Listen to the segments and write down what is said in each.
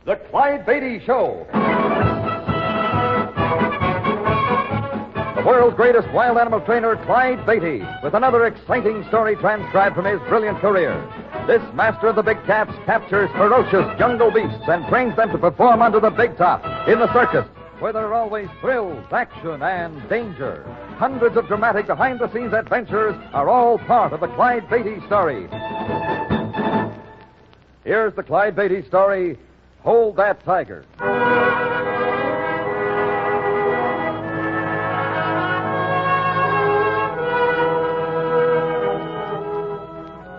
The Clyde Beatty Show. The world's greatest wild animal trainer, Clyde Beatty, with another exciting story transcribed from his brilliant career. This master of the big cats captures ferocious jungle beasts and trains them to perform under the big top in the circus, where there are always thrills, action, and danger. Hundreds of dramatic behind-the-scenes adventures are all part of the Clyde Beatty story. Here's the Clyde Beatty story, Hold That Tiger.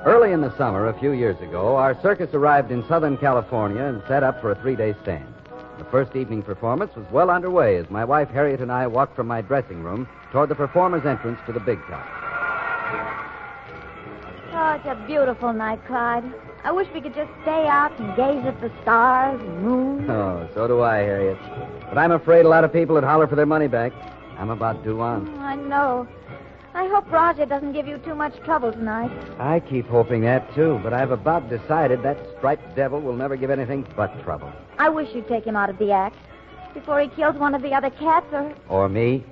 Early in the summer, a few years ago, our circus arrived in Southern California and set up for a 3-day stand. The first evening performance was well underway as my wife Harriet and I walked from my dressing room toward the performer's entrance to the big top. Oh, it's a beautiful night, Clyde. I wish we could just stay out and gaze at the stars and moon. Oh, so do I, Harriet. But I'm afraid a lot of people would holler for their money back. I'm about due on. Oh, I know. I hope Roger doesn't give you too much trouble tonight. I keep hoping that, too, but I've about decided that striped devil will never give anything but trouble. I wish you'd take him out of the act before he kills one of the other cats or... Or me?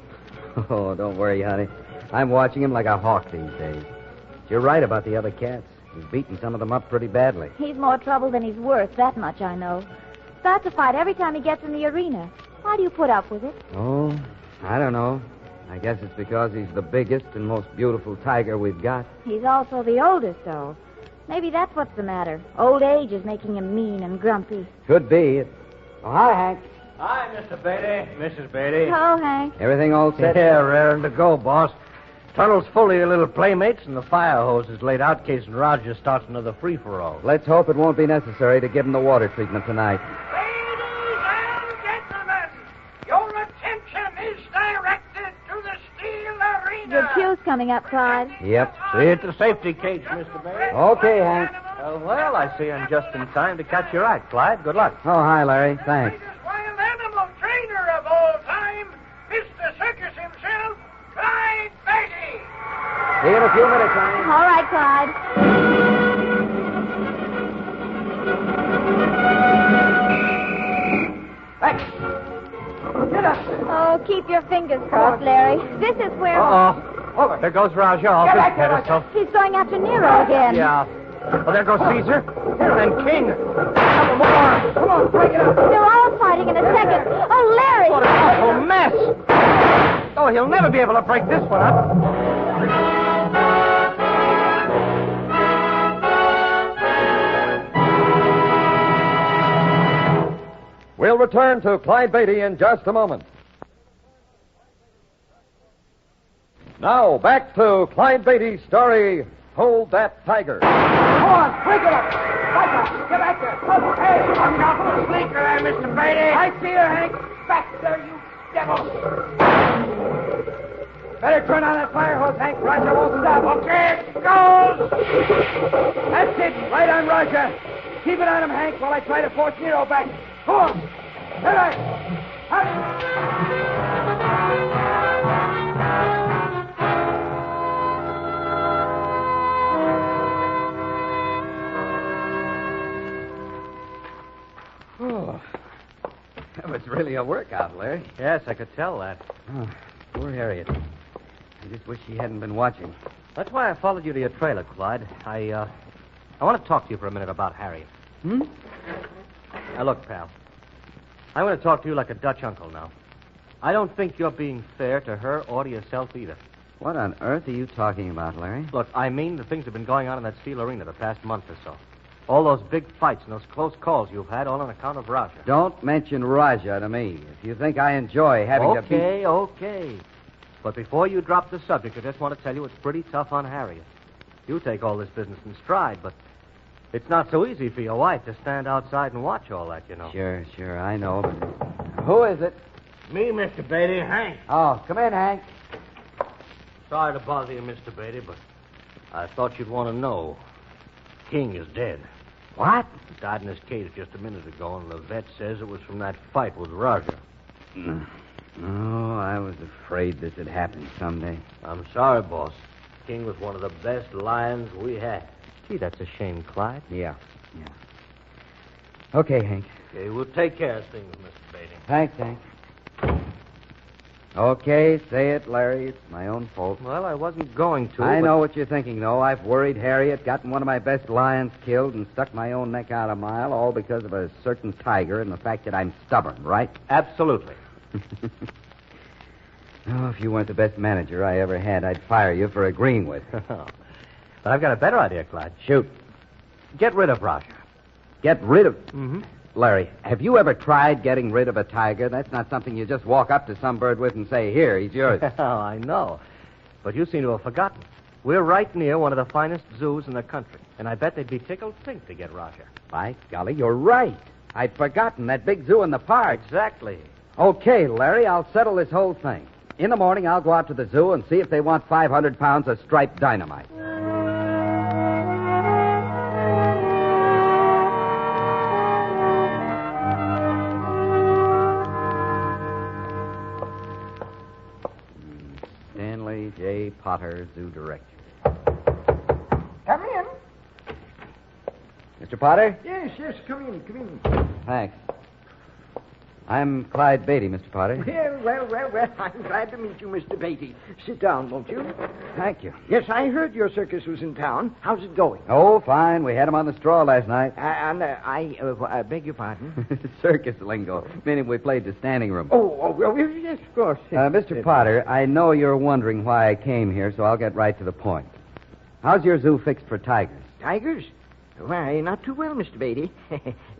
Oh, don't worry, honey. I'm watching him like a hawk these days. You're right about the other cats. He's beaten some of them up pretty badly. He's more trouble than he's worth, that much I know. Starts a fight every time he gets in the arena. Why do you put up with it? Oh, I don't know. I guess it's because he's the biggest and most beautiful tiger we've got. He's also the oldest, though. Maybe that's what's the matter. Old age is making him mean and grumpy. Could be. Oh, hi, Hank. Hi, Mr. Beatty. Mrs. Beatty. Oh, Hank. Everything all set? Yeah, raring to go, boss. Tunnel's full of your little playmates, and the fire hose is laid out in case Roger starts another free-for-all. Let's hope it won't be necessary to give him the water treatment tonight. Ladies and gentlemen, your attention is directed to the steel arena. Your cue's coming up, Clyde. Yep. See you at the safety cage, Mr. Beatty. Okay, Hank. Well, I see I'm just in time to catch your act, Clyde. Good luck. Oh, hi, Larry. Thanks. Greatest wild animal trainer of all time, Mr. Circus himself, Clyde Beatty. See you in a few minutes, Hank. All right, Clyde. Get up. Oh, keep your fingers crossed, Larry. This is where... Uh-oh. There goes Roger. Off his pedestal. He's going after Nero again. Yeah. Oh, there goes Caesar. And King. Come on. Come on, break it up. They're all fighting in a second. Oh, Larry! What an awful mess. Oh, he'll never be able to break this one up. We'll return to Clyde Beatty in just a moment. Now, back to Clyde Beatty's story, Hold That Tiger. Come on, break it up. Back up. Get back there. Hey, I'm not the sneaker there, Mr. Beatty. I see you, Hank. Back there, you devil. Better turn on that fire hose, Hank. Roger won't stop. Okay, it goes. That's it. Right on Roger. Keep it on him, Hank, while I try to force Nero back. Come on. All right. Oh, that was really a workout, Larry. Yes, I could tell that. Oh, poor Harriet. I just wish she hadn't been watching. That's why I followed you to your trailer, Clyde. I want to talk to you for a minute about Harriet. Hmm? Now, look, pal. I'm going to talk to you like a Dutch uncle now. I don't think you're being fair to her or to yourself either. What on earth are you talking about, Larry? Look, I mean the things that have been going on in that steel arena the past month or so. All those big fights and those close calls you've had, all on account of Roger. Don't mention Raja to me. If you think I enjoy having to beat... Okay. But before you drop the subject, I just want to tell you it's pretty tough on Harriet. You take all this business in stride, but it's not so easy for your wife to stand outside and watch all that, you know. Sure, I know. But... Who is it? Me, Mr. Beatty, Hank. Oh, come in, Hank. Sorry to bother you, Mr. Beatty, but I thought you'd want to know. King is dead. What? He died in his cage just a minute ago, and the vet says it was from that fight with Roger. Oh, I was afraid this would happen someday. I'm sorry, boss. King was one of the best lions we had. Gee, that's a shame, Clyde. Yeah. Okay, Hank. Okay, we'll take care of things, Mr. Beatty. Thanks, Hank. Okay, say it, Larry. It's my own fault. Well, I wasn't going to. I know what you're thinking, though. I've worried Harriet, gotten one of my best lions killed, and stuck my own neck out a mile, all because of a certain tiger and the fact that I'm stubborn, right? Absolutely. Oh, if you weren't the best manager I ever had, I'd fire you for agreeing with. But I've got a better idea, Clyde. Shoot. Get rid of Roger. Get rid of... Mm-hmm. Larry, have you ever tried getting rid of a tiger? That's not something you just walk up to some bird with and say, here, he's yours. Oh, I know. But you seem to have forgotten. We're right near one of the finest zoos in the country, and I bet they'd be tickled pink to get Roger. By golly, you're right. I'd forgotten that big zoo in the park. Exactly. Okay, Larry, I'll settle this whole thing. In the morning, I'll go out to the zoo and see if they want 500 pounds of striped dynamite. Stanley J. Potter, Zoo Director. Come in. Mr. Potter? Yes, come in. Thanks. I'm Clyde Beatty, Mr. Potter. Well. I'm glad to meet you, Mr. Beatty. Sit down, won't you? Thank you. Yes, I heard your circus was in town. How's it going? Oh, fine. We had him on the straw last night. I beg your pardon? Circus lingo, meaning we played the standing room. Well, yes, of course. Mr. Potter, I know you're wondering why I came here, so I'll get right to the point. How's your zoo fixed for tigers? Tigers? Why, not too well, Mr. Beatty.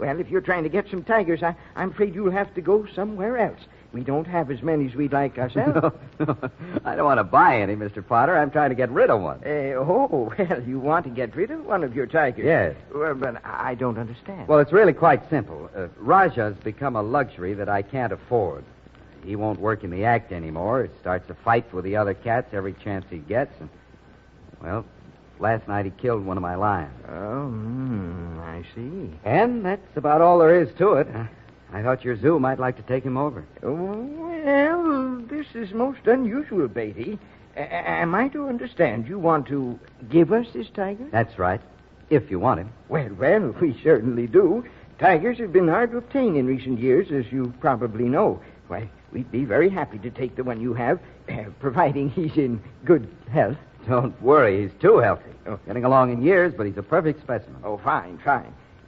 Well, if you're trying to get some tigers, I'm afraid you'll have to go somewhere else. We don't have as many as we'd like ourselves. No. I don't want to buy any, Mr. Potter. I'm trying to get rid of one. Well, you want to get rid of one of your tigers? Yes. Well, but I don't understand. Well, it's really quite simple. Raja's become a luxury that I can't afford. He won't work in the act anymore. He starts a fight with the other cats every chance he gets. And, well, last night he killed one of my lions. Oh, I see. And that's about all there is to it. I thought your zoo might like to take him over. Well, this is most unusual, Beatty. Am I to understand you want to give us this tiger? That's right, if you want him. Well, we certainly do. Tigers have been hard to obtain in recent years, as you probably know. Why, we'd be very happy to take the one you have, providing he's in good health. Don't worry, he's too healthy. Getting along in years, but he's a perfect specimen. Oh, fine.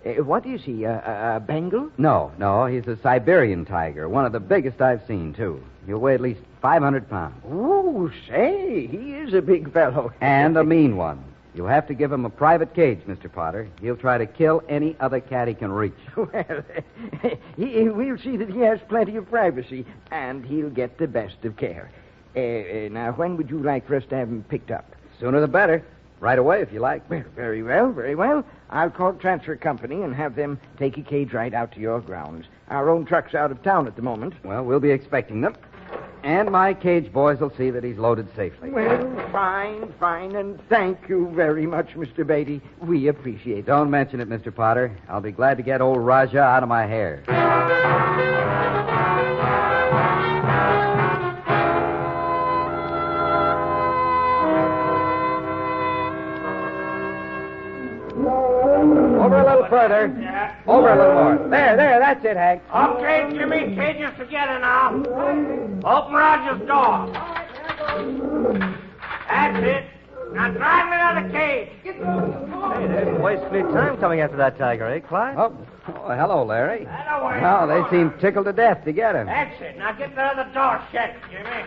What is he, a Bengal? No, he's a Siberian tiger, one of the biggest I've seen, too. He'll weigh at least 500 pounds. Oh, say, he is a big fellow. And a mean one. You'll have to give him a private cage, Mr. Potter. He'll try to kill any other cat he can reach. Well, we'll see that he has plenty of privacy, and he'll get the best of care. Now, when would you like for us to have him picked up? Sooner the better. Right away, if you like. Well, very well. I'll call transfer company and have them take a cage right out to your grounds. Our own truck's out of town at the moment. Well, we'll be expecting them. And my cage boys will see that he's loaded safely. Well, fine. And thank you very much, Mr. Beatty. We appreciate it. Don't mention it, Mr. Potter. I'll be glad to get old Raja out of my hair. Over a little further. Yeah. Over a little more. There, that's it, Hank. Okay, Jimmy, cages together now. Open Roger's door. That's it. Now drive me out of the cage. Hey, they didn't waste any time coming after that tiger, eh, Clyde? Oh, hello, Larry. That way. Well, they seem tickled to death to get him. That's it. Now get the other door shut, Jimmy.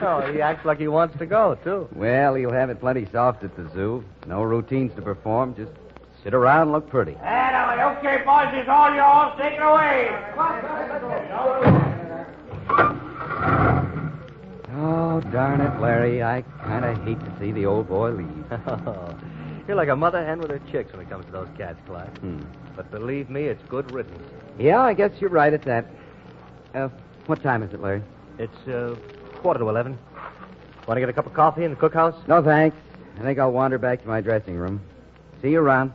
Oh, he acts like he wants to go, too. Well, he'll have it plenty soft at the zoo. No routines to perform. Just sit around and look pretty. That way. Okay, boys, it's all yours. Take it away. Oh, darn it, Larry. I kind of hate to see the old boy leave. You're like a mother hen with her chicks when it comes to those cats, Clyde. But believe me, it's good riddance. Yeah, I guess you're right at that. What time is it, Larry? It's 11:15. Want to get a cup of coffee in the cookhouse? No, thanks. I think I'll wander back to my dressing room. See you around.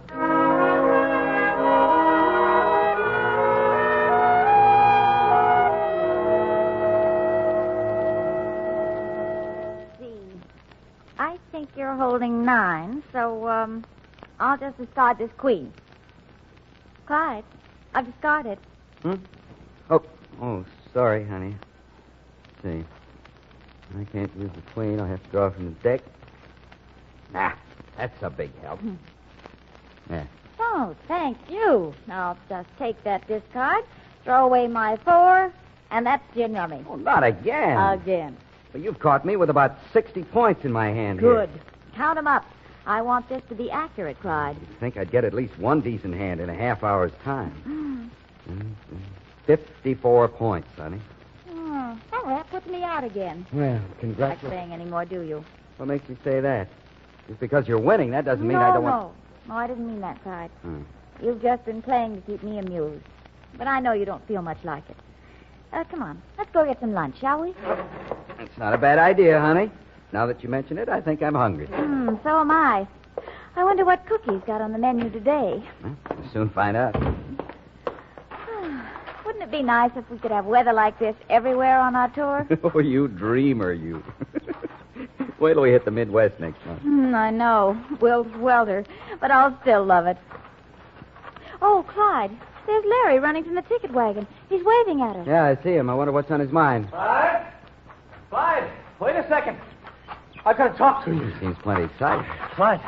I think you're holding 9, so, I'll just decide this queen. Clyde, I'll discard it. Oh, sorry, honey. Let's see. I can't use the queen. I'll have to draw from the deck. Nah, that's a big help. Yeah. Oh, thank you. Now, I'll just take that discard, throw away my 4, and that's gin rummy. Oh, not again. Again. Well, you've caught me with about 60 points in my hand Good. here. Count them up. I want this to be accurate, Clyde. I think I'd get at least one decent hand in a half hour's time. 54 points, honey. Oh, that puts me out again. Well, Not congratulations. saying any more, do you? What makes you say that? Just because you're winning, that doesn't mean I don't want... No, I didn't mean that, Clyde. Hmm. You've just been playing to keep me amused. But I know you don't feel much like it. Come on, let's go get some lunch, shall we? It's not a bad idea, honey. Now that you mention it, I think I'm hungry. So am I. I wonder what cookies got on the menu today. We'll soon find out. Wouldn't it be nice if we could have weather like this everywhere on our tour? Oh, you dreamer, you. Wait till we hit the Midwest next month. I know. Will's welter. But I'll still love it. Oh, Clyde, there's Larry running from the ticket wagon. He's waving at us. Yeah, I see him. I wonder what's on his mind. Clyde? Clyde, wait a second. I've got to talk to you. He seems plenty excited. Clyde,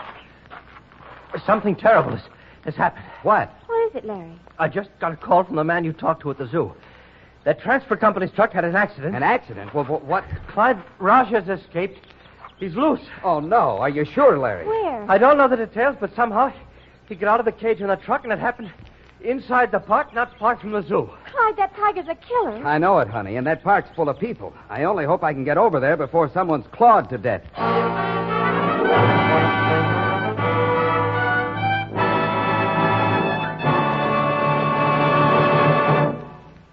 something terrible has happened. What? What is it, Larry? I just got a call from the man you talked to at the zoo. That transfer company's truck had an accident. An accident? Well, what? Clyde Raja's escaped. He's loose. Oh, no. Are you sure, Larry? Where? I don't know the details, but somehow he got out of the cage in the truck, and it happened inside the park, not far from the zoo. Clyde, that tiger's a killer. I know it, honey, and that park's full of people. I only hope I can get over there before someone's clawed to death.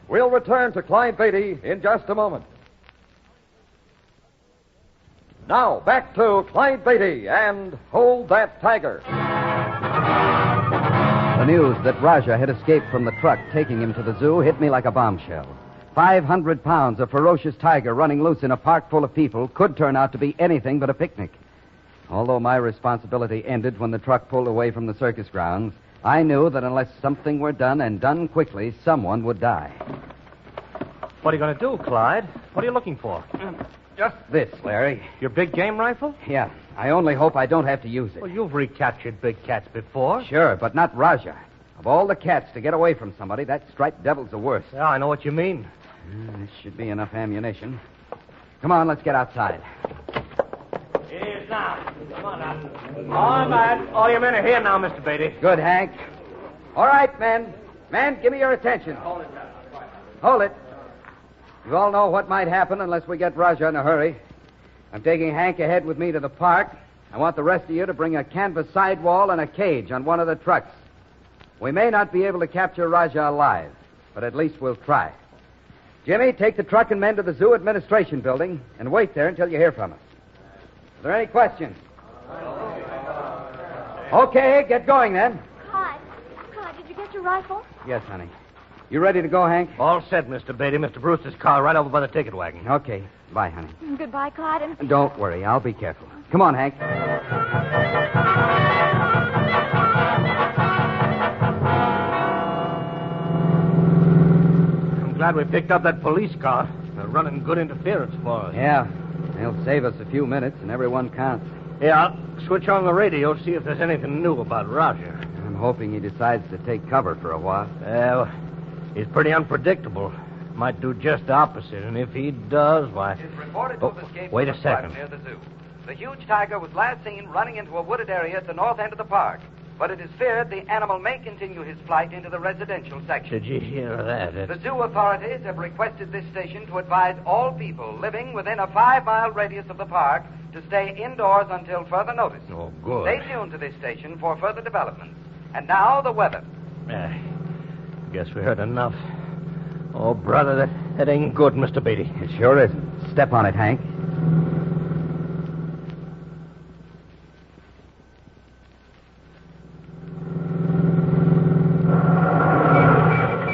We'll return to Clyde Beatty in just a moment. Now, back to Clyde Beatty and Hold That Tiger. The news that Raja had escaped from the truck taking him to the zoo hit me like a bombshell. 500 pounds of ferocious tiger running loose in a park full of people could turn out to be anything but a picnic. Although my responsibility ended when the truck pulled away from the circus grounds, I knew that unless something were done and done quickly, someone would die. What are you going to do, Clyde? What are you looking for? Just this, Larry. Your big game rifle? Yeah, I only hope I don't have to use it. Well, you've recaptured big cats before. Sure, but not Raja. Of all the cats to get away from somebody, that striped devil's the worst. Yeah, I know what you mean. This should be enough ammunition. Come on, let's get outside. It is now. Come on now. All right. All your men are here now, Mr. Beatty. Good, Hank. All right, men. Men, give me your attention. Hold it. You all know what might happen unless we get Raja in a hurry. I'm taking Hank ahead with me to the park. I want the rest of you to bring a canvas sidewall and a cage on one of the trucks. We may not be able to capture Raja alive, but at least we'll try. Jimmy, take the truck and men to the zoo administration building and wait there until you hear from us. Are there any questions? Okay, get going then. Clyde, did you get your rifle? Yes, honey. You ready to go, Hank? All set, Mr. Beatty. Mr. Brewster's car right over by the ticket wagon. Okay. Bye, honey. Goodbye, Clyde, and... Don't worry. I'll be careful. Come on, Hank. I'm glad we picked up that police car. They're running good interference for us. Yeah. They'll save us a few minutes, and everyone counts. Yeah, I'll switch on the radio, see if there's anything new about Roger. I'm hoping he decides to take cover for a while. Well, he's pretty unpredictable. Might do just the opposite, and if he does, why... It is reported to have escaped wait a second. Near the zoo. The huge tiger was last seen running into a wooded area at the north end of the park. But it is feared the animal may continue his flight into the residential section. Did you hear that? The zoo authorities have requested this station to advise all people living within a 5-mile radius of the park to stay indoors until further notice. Oh, good. Stay tuned to this station for further developments. And now, the weather. Guess we heard enough. Oh, brother, that ain't good, Mr. Beatty. It sure isn't. Step on it, Hank.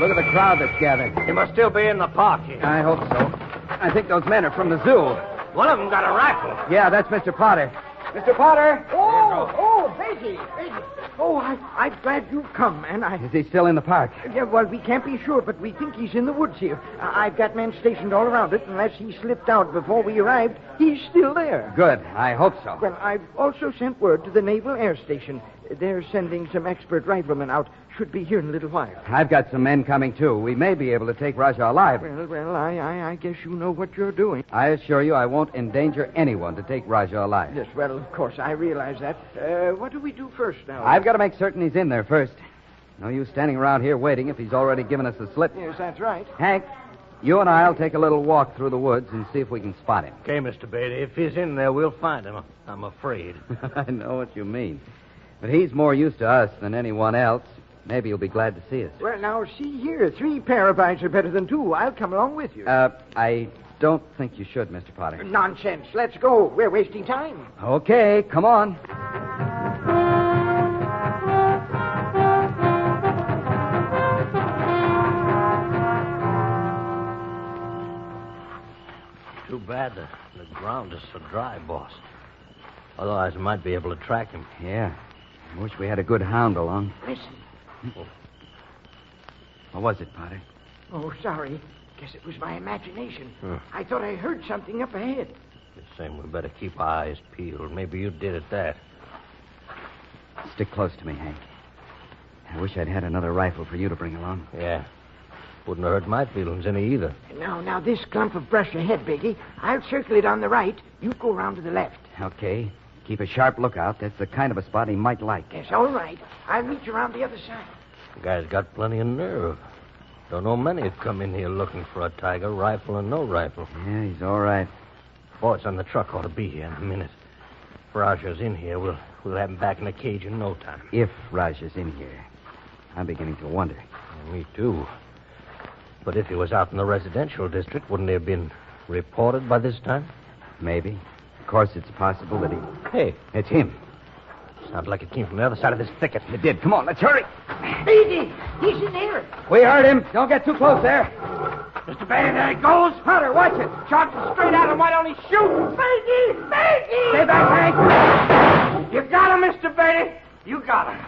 Look at the crowd that's gathered. He must still be in the park here. I hope so. I think those men are from the zoo. One of them got a rifle. Yeah, that's Mr. Potter. Mr. Potter! Oh, Beatty! Beatty! Oh, I'm glad you've come, man. Is he still in the park? Yeah, well, we can't be sure, but we think he's in the woods here. I've got men stationed all around it. Unless he slipped out before we arrived, he's still there. Good. I hope so. Well, I've also sent word to the Naval Air Station. They're sending some expert riflemen out. Should be here in a little while. I've got some men coming, too. We may be able to take Raja alive. Well, I guess you know what you're doing. I assure you I won't endanger anyone to take Raja alive. Yes, well, of course, I realize that. What do we do first now? I've got to make certain he's in there first. No use standing around here waiting if he's already given us a slip. Yes, that's right. Hank, you and I'll take a little walk through the woods and see if we can spot him. Okay, Mr. Beatty. If he's in there, we'll find him. I'm afraid. I know what you mean. But he's more used to us than anyone else. Maybe he'll be glad to see us. Well, now, see here. 3 pair of eyes are better than 2. I'll come along with you. I don't think you should, Mr. Potter. Nonsense. Let's go. We're wasting time. Okay, come on. Too bad the ground is so dry, boss. Otherwise, I might be able to track him. Yeah. I wish we had a good hound along. Listen. What was it, Potter? Oh, sorry. Guess it was my imagination. Huh. I thought I heard something up ahead. It's saying we better keep our eyes peeled. Maybe you did at that. Stick close to me, Hank. I wish I'd had another rifle for you to bring along. Yeah. Wouldn't have hurt my feelings any either. Now, this clump of brush ahead, Beatty. I'll circle it on the right. You go around to the left. Okay. Keep a sharp lookout. That's the kind of a spot he might like. Yes, all right. I'll meet you around the other side. The guy's got plenty of nerve. Don't know many have come in here looking for a tiger, rifle or no rifle. Yeah, he's all right. Boys on the truck ought to be here in a minute. If Raja's in here, we'll have him back in the cage in no time. If Raja's in here. I'm beginning to wonder. Me too. But if he was out in the residential district, wouldn't he have been reported by this time? Maybe. Of course, it's possible that he... Hey, It's him. sounds like it came from the other side of this thicket. It did. Come on, let's hurry. Beatty! He's in there. We heard him. Don't get too close there. Mr. Beatty, there he goes. Hunter, watch it. Charging straight at him. Why don't he shoot? Beatty! Beatty! Stay back, Hank. You got him, Mr. Beatty. You got him.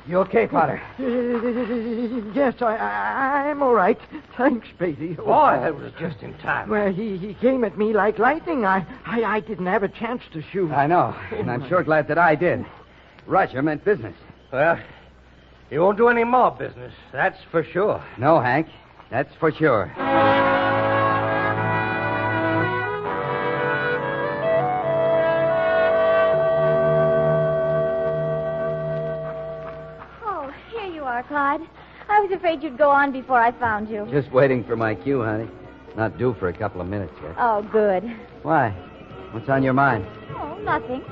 You okay, Potter? Yes, I'm all right. Thanks, Beatty. Boy, that was just in time. Well, he came at me like lightning. I didn't have a chance to shoot. I know, and I'm sure glad that I did. Roger meant business. Well, he won't do any more business. That's for sure. No, Hank. That's for sure. Oh, here you are, Clyde. I was afraid you'd go on before I found you. Just waiting for my cue, honey. Not due for a couple of minutes yet. Oh, good. Why? What's on your mind? Oh, nothing.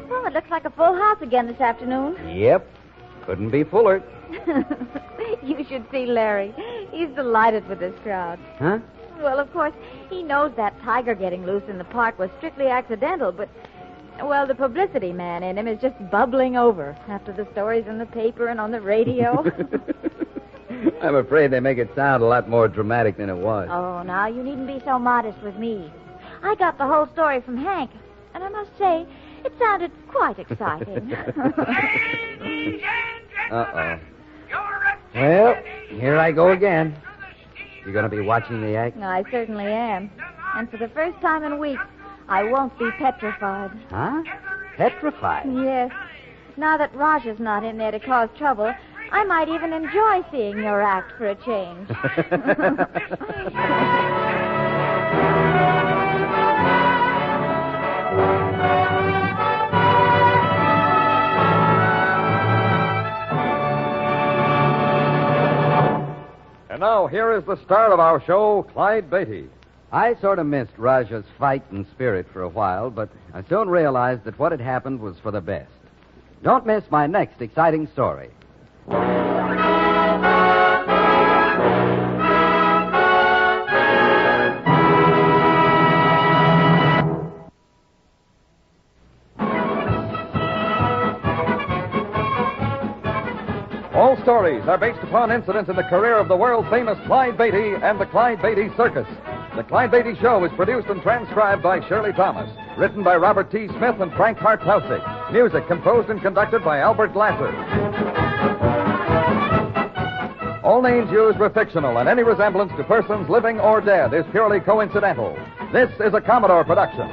Well, it looks like a full house again this afternoon. Yep. Couldn't be fuller. You should see Larry. He's delighted with this crowd. Huh? Well, of course, he knows that tiger getting loose in the park was strictly accidental, but, well, the publicity man in him is just bubbling over after the stories in the paper and on the radio. I'm afraid they make it sound a lot more dramatic than it was. Oh, now, you needn't be so modest with me. I got the whole story from Hank, and I must say, it sounded quite exciting. Uh-oh. Well, here I go again. You going to be watching the act? I certainly am. And for the first time in weeks, I won't be petrified. Huh? Petrified? Yes. Now that Raja's not in there to cause trouble, I might even enjoy seeing your act for a change. And now, here is the star of our show, Clyde Beatty. I sort of missed Raja's fight and spirit for a while, but I soon realized that what had happened was for the best. Don't miss my next exciting story. All stories are based upon incidents in the career of the world-famous Clyde Beatty and the Clyde Beatty Circus. The Clyde Beatty Show is produced and transcribed by Shirley Thomas. Written by Robert T. Smith and Frank Hart Tausig. Music composed and conducted by Albert Glasser. All names used were fictional, and any resemblance to persons living or dead is purely coincidental. This is a Commodore production.